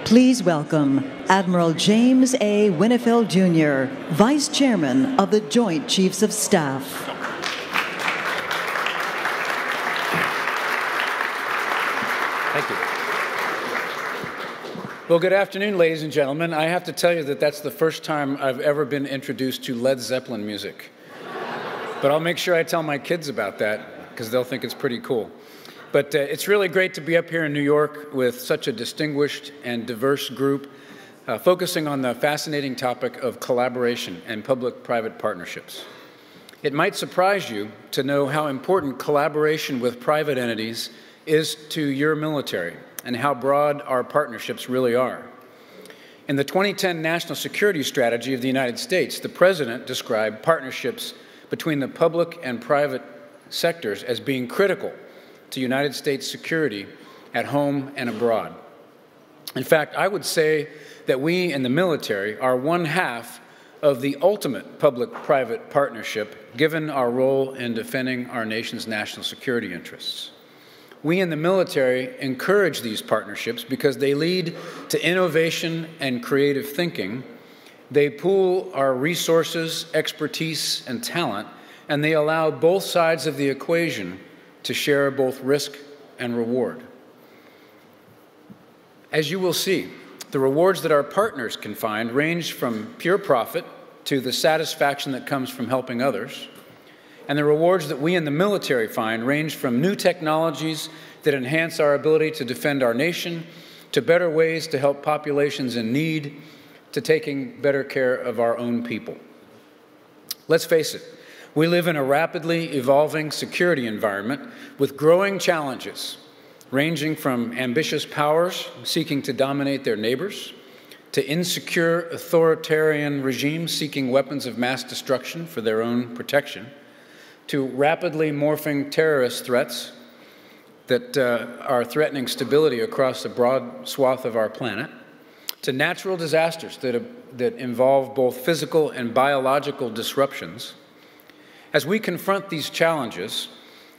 Please welcome Admiral James A. Winnefeld, Jr., Vice Chairman of the Joint Chiefs of Staff. Thank you. Well, good afternoon, ladies and gentlemen. I have to tell you that that's the first time I've ever been introduced to Led Zeppelin music. But I'll make sure I tell my kids about that, because they'll think it's pretty cool. But it's really great to be up here in New York with such a distinguished and diverse group, focusing on the fascinating topic of collaboration and public-private partnerships. It might surprise you to know how important collaboration with private entities is to your military and how broad our partnerships really are. In the 2010 National Security Strategy of the United States, the President described partnerships between the public and private sectors as being critical to United States security at home and abroad. In fact, I would say that we in the military are one half of the ultimate public-private partnership, given our role in defending our nation's national security interests. We in the military encourage these partnerships because they lead to innovation and creative thinking. They pool our resources, expertise, and talent, and they allow both sides of the equation to share both risk and reward. As you will see, the rewards that our partners can find range from pure profit to the satisfaction that comes from helping others. And the rewards that we in the military find range from new technologies that enhance our ability to defend our nation, to better ways to help populations in need, to taking better care of our own people. Let's face it, we live in a rapidly evolving security environment with growing challenges, ranging from ambitious powers seeking to dominate their neighbors, to insecure authoritarian regimes seeking weapons of mass destruction for their own protection, to rapidly morphing terrorist threats that are threatening stability across a broad swath of our planet, to natural disasters that involve both physical and biological disruptions. As we confront these challenges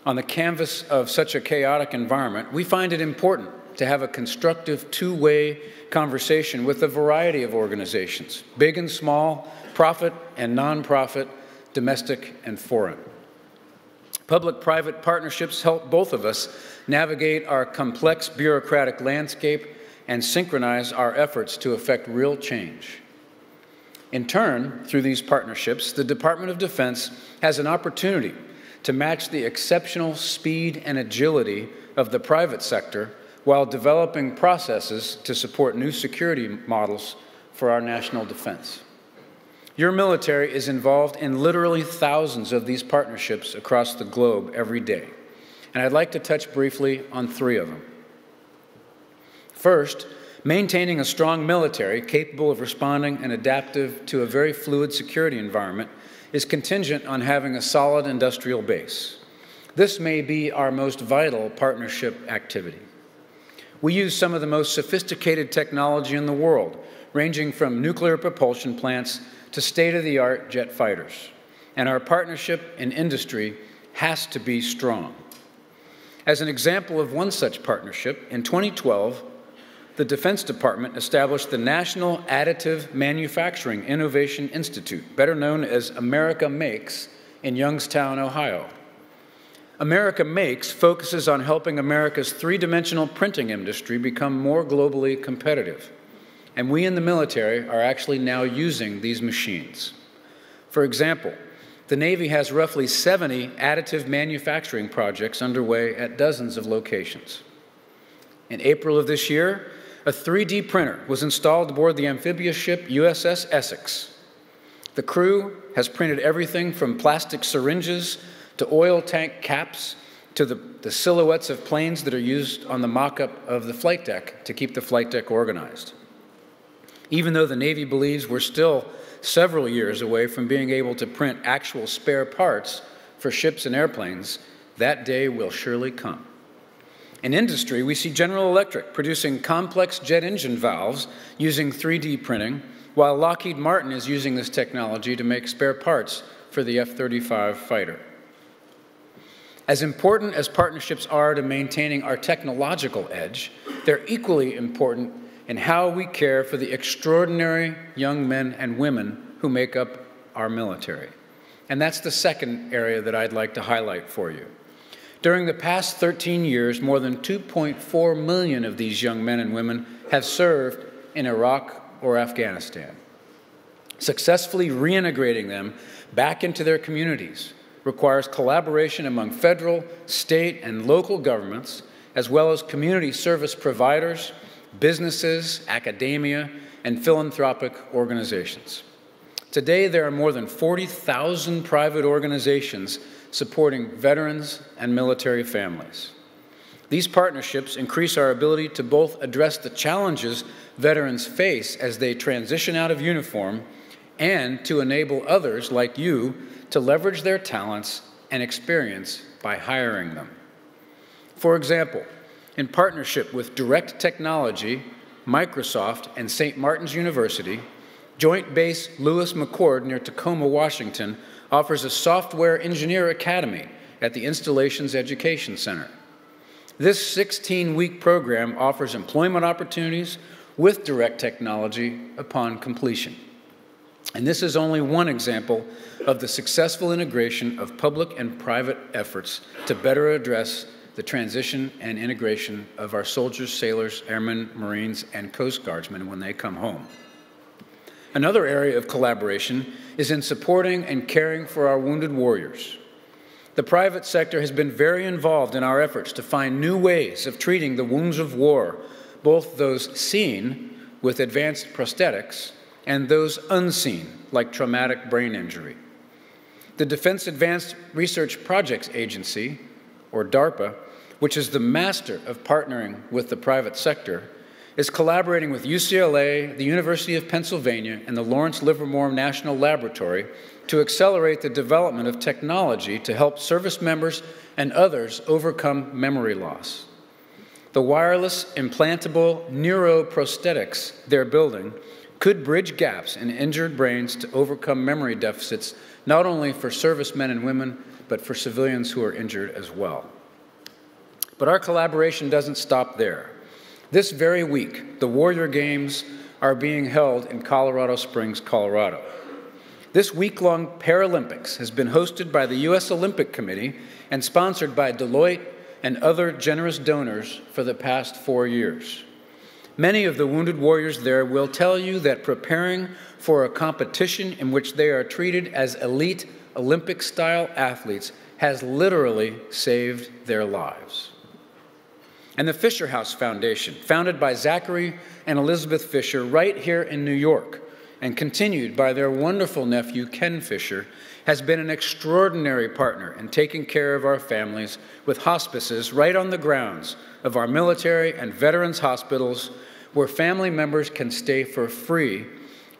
on the canvas of such a chaotic environment, we find it important to have a constructive two-way conversation with a variety of organizations, big and small, profit and nonprofit, domestic and foreign. Public-private partnerships help both of us navigate our complex bureaucratic landscape and synchronize our efforts to effect real change. In turn, through these partnerships, the Department of Defense has an opportunity to match the exceptional speed and agility of the private sector while developing processes to support new security models for our national defense. Your military is involved in literally thousands of these partnerships across the globe every day, and I'd like to touch briefly on three of them. First, maintaining a strong military capable of responding and adaptive to a very fluid security environment is contingent on having a solid industrial base. This may be our most vital partnership activity. We use some of the most sophisticated technology in the world, ranging from nuclear propulsion plants to state-of-the-art jet fighters. And our partnership in industry has to be strong. As an example of one such partnership, in 2012, the Defense Department established the National Additive Manufacturing Innovation Institute, better known as America Makes, in Youngstown, Ohio. America Makes focuses on helping America's three-dimensional printing industry become more globally competitive. And we in the military are actually now using these machines. For example, the Navy has roughly 70 additive manufacturing projects underway at dozens of locations. In April of this year, a 3D printer was installed aboard the amphibious ship USS Essex. The crew has printed everything from plastic syringes to oil tank caps to the silhouettes of planes that are used on the mock-up of the flight deck to keep the flight deck organized. Even though the Navy believes we're still several years away from being able to print actual spare parts for ships and airplanes, that day will surely come. In industry, we see General Electric producing complex jet engine valves using 3D printing, while Lockheed Martin is using this technology to make spare parts for the F-35 fighter. As important as partnerships are to maintaining our technological edge, they're equally important in how we care for the extraordinary young men and women who make up our military. And that's the second area that I'd like to highlight for you. During the past 13 years, more than 2.4 million of these young men and women have served in Iraq or Afghanistan. Successfully reintegrating them back into their communities requires collaboration among federal, state, and local governments, as well as community service providers, businesses, academia, and philanthropic organizations. Today, there are more than 40,000 private organizations supporting veterans and military families. These partnerships increase our ability to both address the challenges veterans face as they transition out of uniform and to enable others like you to leverage their talents and experience by hiring them. For example, in partnership with Direct Technology, Microsoft, and St. Martin's University, Joint Base Lewis McChord near Tacoma, Washington, offers a software engineer academy at the Installations Education Center. This 16-week program offers employment opportunities with direct technology upon completion. And this is only one example of the successful integration of public and private efforts to better address the transition and integration of our soldiers, sailors, airmen, Marines, and Coast Guardsmen when they come home. Another area of collaboration is in supporting and caring for our wounded warriors. The private sector has been very involved in our efforts to find new ways of treating the wounds of war, both those seen with advanced prosthetics and those unseen, like traumatic brain injury. The Defense Advanced Research Projects Agency, or DARPA, which is the master of partnering with the private sector, is collaborating with UCLA, the University of Pennsylvania, and the Lawrence Livermore National Laboratory to accelerate the development of technology to help service members and others overcome memory loss. The wireless implantable neuroprosthetics they're building could bridge gaps in injured brains to overcome memory deficits, not only for servicemen and women, but for civilians who are injured as well. But our collaboration doesn't stop there. This very week, the Warrior Games are being held in Colorado Springs, Colorado. This week-long Paralympics has been hosted by the U.S. Olympic Committee and sponsored by Deloitte and other generous donors for the past 4 years. Many of the wounded warriors there will tell you that preparing for a competition in which they are treated as elite Olympic-style athletes has literally saved their lives. And the Fisher House Foundation, founded by Zachary and Elizabeth Fisher right here in New York, and continued by their wonderful nephew, Ken Fisher, has been an extraordinary partner in taking care of our families with hospices right on the grounds of our military and veterans hospitals, where family members can stay for free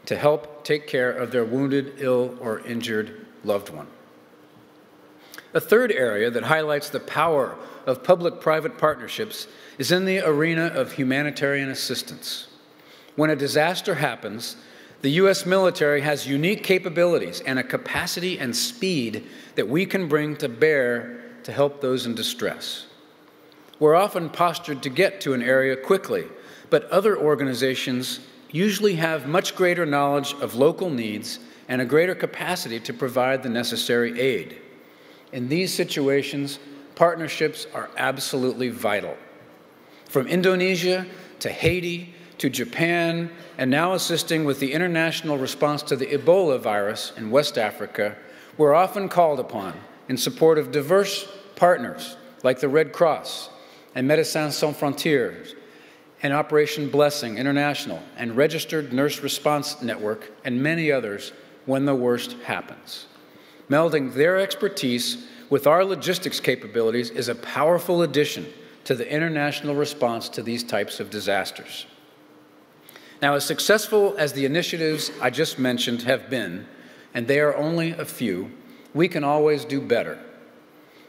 to help take care of their wounded, ill, or injured loved one. A third area that highlights the power of public-private partnerships is in the arena of humanitarian assistance. When a disaster happens, the U.S. military has unique capabilities and a capacity and speed that we can bring to bear to help those in distress. We're often postured to get to an area quickly, but other organizations usually have much greater knowledge of local needs and a greater capacity to provide the necessary aid. In these situations, partnerships are absolutely vital. From Indonesia to Haiti to Japan, and now assisting with the international response to the Ebola virus in West Africa, we're often called upon in support of diverse partners like the Red Cross and Médecins Sans Frontières and Operation Blessing International and Registered Nurse Response Network and many others when the worst happens. Melding their expertise with our logistics capabilities is a powerful addition to the international response to these types of disasters. Now, as successful as the initiatives I just mentioned have been, and they are only a few, we can always do better.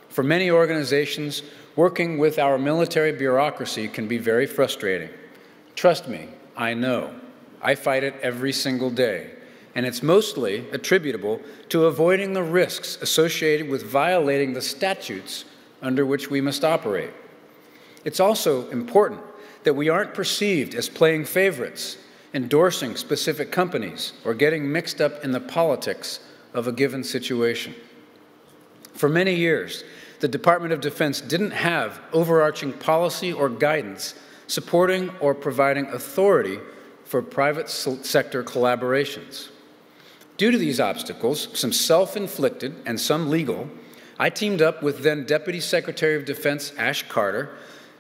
For many organizations, working with our military bureaucracy can be very frustrating. Trust me, I know. I fight it every single day. And it's mostly attributable to avoiding the risks associated with violating the statutes under which we must operate. It's also important that we aren't perceived as playing favorites, endorsing specific companies, or getting mixed up in the politics of a given situation. For many years, the Department of Defense didn't have overarching policy or guidance supporting or providing authority for private sector collaborations. Due to these obstacles, some self-inflicted and some legal, I teamed up with then Deputy Secretary of Defense Ash Carter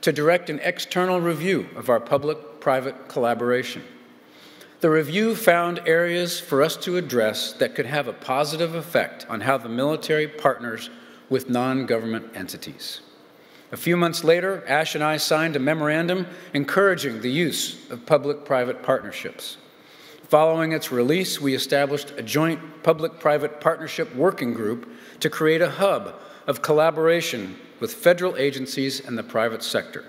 to direct an external review of our public-private collaboration. The review found areas for us to address that could have a positive effect on how the military partners with non-government entities. A few months later, Ash and I signed a memorandum encouraging the use of public-private partnerships. Following its release, we established a joint public-private partnership working group to create a hub of collaboration with federal agencies and the private sector.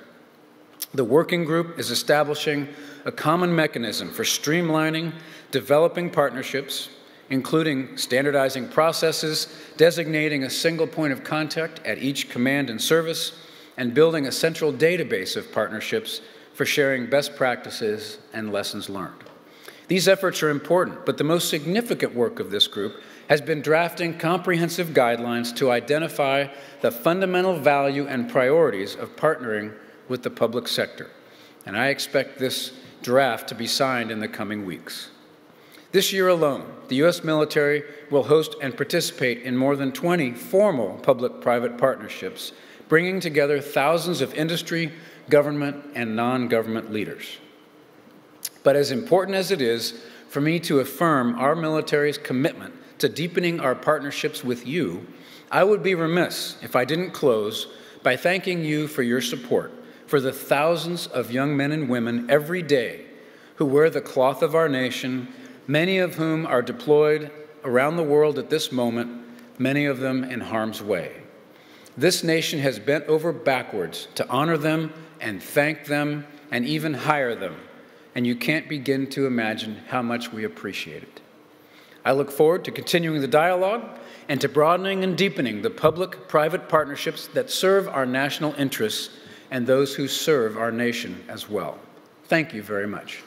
The working group is establishing a common mechanism for streamlining, developing partnerships, including standardizing processes, designating a single point of contact at each command and service, and building a central database of partnerships for sharing best practices and lessons learned. These efforts are important, but the most significant work of this group has been drafting comprehensive guidelines to identify the fundamental value and priorities of partnering with the public sector. And I expect this draft to be signed in the coming weeks. This year alone, the U.S. military will host and participate in more than 20 formal public-private partnerships, bringing together thousands of industry, government, and non-government leaders. But as important as it is for me to affirm our military's commitment to deepening our partnerships with you, I would be remiss if I didn't close by thanking you for your support for the thousands of young men and women every day who wear the cloth of our nation, many of whom are deployed around the world at this moment, many of them in harm's way. This nation has bent over backwards to honor them and thank them and even hire them, and you can't begin to imagine how much we appreciate it. I look forward to continuing the dialogue and to broadening and deepening the public-private partnerships that serve our national interests and those who serve our nation as well. Thank you very much.